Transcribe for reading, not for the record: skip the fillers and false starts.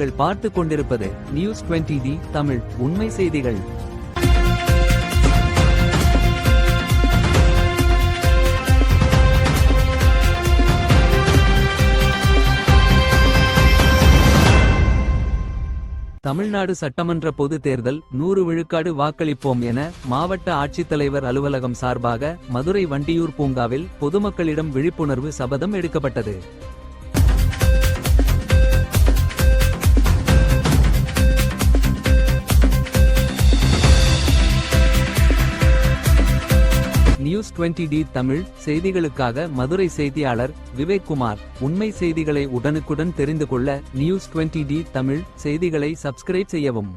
நீங்கள் பார்த்து கொண்டிருப்பது நியூஸ் 20D தமிழ் உண்மை செய்திகள். தமிழ்நாடு சட்டமன்ற பொது தேர்தல் 100 விழுக்காடு வாக்களிப்போம் என மாவட்ட ஆட்சித்தலைவர் அலுவலகம் சார்பாக மதுரை வண்டியூர் பூங்காவில் பொதுமக்களிடம் விழிப்புணர்வு சபதம் எடுக்கப்பட்டது. நியூஸ் 20D தமிழ் செய்திகளுக்காக மதுரை செய்தியாளர் விவேக் குமார். உண்மை செய்திகளை உடனுக்குடன் தெரிந்து கொள்ள நியூஸ் 20D தமிழ் செய்திகளை சப்ஸ்கிரைப் செய்யவும்.